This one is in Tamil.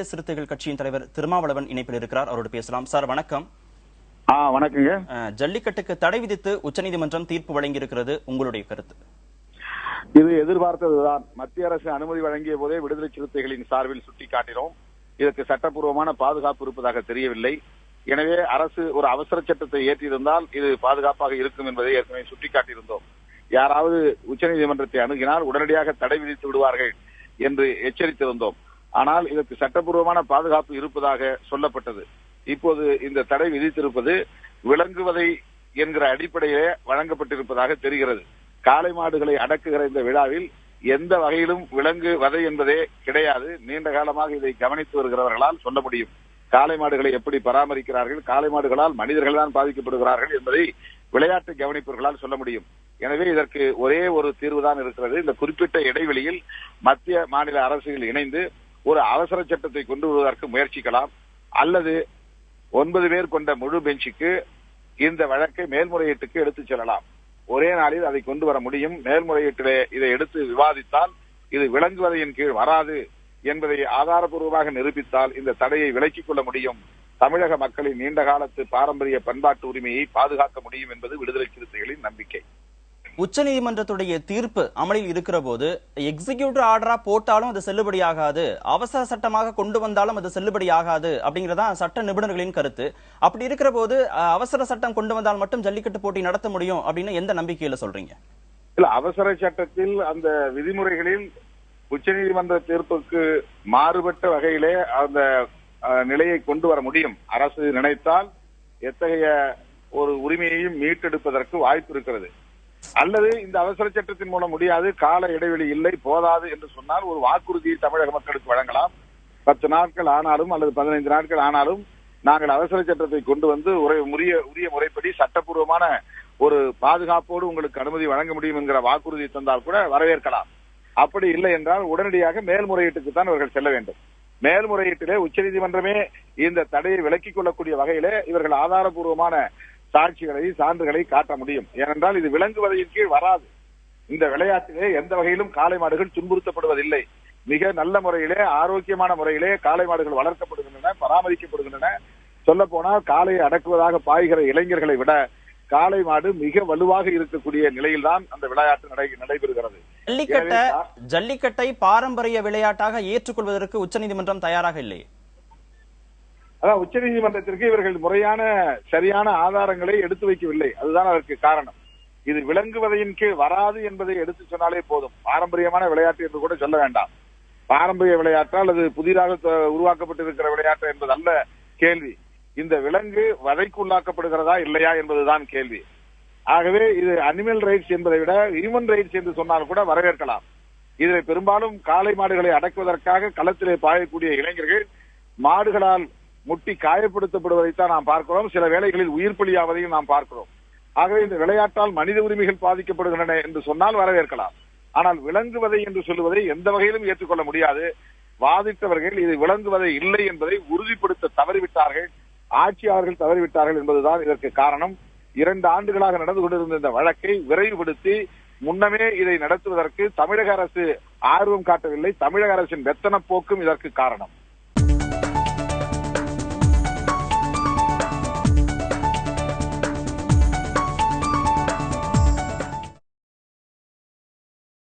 விடுதலை சிறுத்தைகள் கட்சியின் தலைவர் திருமாவளவன் இணைப்பில் இருக்கிறார். அவரோடு பேசலாம். சார் வணக்கம். வணக்கங்க. ஜல்லிக்கட்டுக்கு தடை விதித்து உச்சநீதிமன்றம் தீர்ப்பு வழங்கியிருக்கிறது, உங்களுடைய கருத்து? இது எதிர்பார்த்ததுதான். மத்திய அரசு அனுமதி வழங்கிய போதே விடுதலை சிறுத்தைகளின் சார்பில் சுட்டிக்காட்டினோம். இதற்கு சட்டப்பூர்வமான பாதுகாப்பு இருப்பதாக தெரியவில்லை. எனவே அரசு ஒரு அவசர சட்டத்தை ஏற்றியிருந்தால் இது பாதுகாப்பாக இருக்கும் என்பதை ஏற்கனவே சுட்டிக்காட்டியிருந்தோம். யாராவது உச்சநீதிமன்றத்தை அணுகினால் உடனடியாக தடை விதித்து விடுவார்கள் என்று எச்சரித்திருந்தோம். ஆனால் இதற்கு சட்டப்பூர்வமான பாதுகாப்பு இருப்பதாக சொல்லப்பட்டது. இப்போது இந்த தடை விதித்திருப்பது விலங்குவதை என்கிற அடிப்படையிலே வழங்கப்பட்டிருப்பதாக தெரிகிறது. காளை மாடுகளை அடக்குகிற இந்த விழாவில் எந்த வகையிலும் விலங்கு வதை என்பதே கிடையாது. நீண்ட காலமாக இதை கவனித்து வருகிறவர்களால் சொல்ல முடியும். காளை மாடுகளை எப்படி பராமரிக்கிறார்கள், காளை மாடுகளால் மனிதர்கள் தான் பாதிக்கப்படுகிறார்கள் என்பதை விளையாட்டு கவனிப்பவர்களால் சொல்ல முடியும். எனவே இதற்கு ஒரே ஒரு தீர்வுதான் இருக்கிறது. இந்த குறிப்பிட்ட இடைவெளியில் மத்திய மாநில அரசுகள் இணைந்து ஒரு அவசர சட்டத்தை கொண்டு வருவதற்கு முயற்சிக்கலாம். அல்லது 9 பேர் கொண்ட முழு பெஞ்சுக்கு இந்த வழக்கை மேல்முறையீட்டுக்கு எடுத்துச் செல்லலாம். ஒரே நாளில் அதை கொண்டு வர முடியும். மேல்முறையீட்டிலே இதை எடுத்து விவாதித்தால் இது விலங்குவதையின் கீழ் வராது என்பதை ஆதாரபூர்வமாக நிரூபித்தால் இந்த தடையை விலக்கிக் கொள்ள முடியும். தமிழக மக்களின் நீண்ட காலத்து பாரம்பரிய பண்பாட்டு உரிமையை பாதுகாக்க முடியும் என்பது விடுதலை சிறுத்தைகளின் நம்பிக்கை. உச்சநீதிமன்றத்துடைய தீர்ப்பு அமலில் இருக்கிற போது எக்ஸிகியூட்டிவ் ஆர்டரா போட்டாலும் அது செல்லுபடியாகாது, அவசர சட்டமாக கொண்டு வந்தாலும் அது செல்லுபடியாகாது அப்படிங்கறதா சட்ட நிபுணர்களின் கருத்து. அப்படி இருக்கிற போது அவசர சட்டம் கொண்டு வந்தால் மட்டும் ஜல்லிக்கட்டு போட்டி நடத்த முடியும் அப்படின்னு எந்த நம்பிக்கையில சொல்றீங்க? இல்ல, அவசர சட்டத்தில் அந்த விதிமுறைகளில் உச்சநீதிமன்ற தீர்ப்புக்கு மாறுபட்ட வகையிலே அந்த நிலையை கொண்டு வர முடியும். அரசு நினைத்தால் எத்தகைய ஒரு உரிமையையும் மீட்டெடுப்பதற்கு வாய்ப்பு இருக்கிறது. அல்லது இந்த அவசர சட்டத்தின் மூலம் முடியாது, கால இடைவெளி இல்லை, போதாது என்று சொன்னால் ஒரு வாக்குறுதியை தமிழக மக்களுக்கு வழங்கலாம். 10 நாட்கள் ஆனாலும் அல்லது 15 நாட்கள் ஆனாலும் நாங்கள் அவசர சட்டத்தை கொண்டு வந்து உரிய முறைப்படி சட்டப்பூர்வமான ஒரு பாதுகாப்போடு உங்களுக்கு அனுமதி வழங்க முடியும் என்கிற வாக்குறுதி தந்தால் கூட வரவேற்கலாம். அப்படி இல்லை என்றால் உடனடியாக மேல்முறையீட்டுக்கு தான் இவர்கள் செல்ல வேண்டும். மேல்முறையீட்டிலே உச்சநீதிமன்றமே இந்த தடையை விலக்கிக் கொள்ளக்கூடிய வகையிலே இவர்கள் ஆதாரபூர்வமான சாட்சிகளை சான்றுகளை காட்ட முடியும். ஏனென்றால் இது விலங்குவதையின் கீழ் வராது. இந்த விளையாட்டிலே எந்த வகையிலும் காளை மாடுகள் துன்புறுத்தப்படுவதில்லை. மிக நல்ல முறையிலே ஆரோக்கியமான முறையிலே காளை மாடுகள் வளர்க்கப்படுகின்றன, பராமரிக்கப்படுகின்றன. சொல்ல போனால் காளையை அடக்குவதாக பாய்கிற இளைஞர்களை விட காளை மாடு மிக வலுவாக இருக்கக்கூடிய நிலையில்தான் அந்த விளையாட்டு நடைபெறுகிறது. ஜல்லிக்கட்டை பாரம்பரிய விளையாட்டாக ஏற்றுக்கொள்வதற்கு உச்சநீதிமன்றம் தயாராக இல்லை. அதான் உச்சநீதிமன்றத்திற்கு இவர்கள் முறையான சரியான ஆதாரங்களை எடுத்து வைக்கவில்லை. அதுதான் அதற்கு காரணம். இது விலங்குவதையின் கீழ் வராது என்பதை எடுத்து சொன்னாலே போதும். பாரம்பரியமான விளையாட்டு என்று கூட சொல்ல வேண்டாம். பாரம்பரிய விளையாட்டா அல்லது புதிதாக உருவாக்கப்பட்டிருக்கிற விளையாட்டு என்பது அல்ல கேள்வி. இந்த விலங்கு வதைக்கு உள்ளாக்கப்படுகிறதா இல்லையா என்பதுதான் கேள்வி. ஆகவே இது அனிமல் ரைட்ஸ் என்பதை விட ஹியூமன் ரைட்ஸ் என்று சொன்னால் கூட வரவேற்கலாம். இதில் பெரும்பாலும் காளை மாடுகளை அடக்குவதற்காக களத்திலே பாயக்கூடிய இளைஞர்கள் மாடுகளால் முட்டி காயப்படுத்தப்படுவதைத்தான் நாம் பார்க்கிறோம். சில வேளைகளில் உயிர் பலியாவதையும் நாம் பார்க்கிறோம். ஆகவே இந்த விளையாட்டால் மனித உரிமைகள் பாதிக்கப்படுகின்றன என்று சொன்னால் வரவேற்கலாம். ஆனால் விலங்குவதை என்று சொல்லுவதை எந்த வகையிலும் ஏற்றுக்கொள்ள முடியாது. வாதிட்டவர்கள் இது விலங்குவதை இல்லை என்பதை உறுதிப்படுத்த தவறிவிட்டார்கள், ஆட்சியாளர்கள் தவறிவிட்டார்கள் என்பதுதான் இதற்கு காரணம். 2 ஆண்டுகளாக நடந்து கொண்டிருந்த இந்த வழக்கை விரைவுபடுத்தி முன்னமே இதை நடத்துவதற்கு தமிழக அரசு ஆர்வம் காட்டவில்லை. தமிழக அரசின் வெத்தன போக்கும் இதற்கு காரணம்.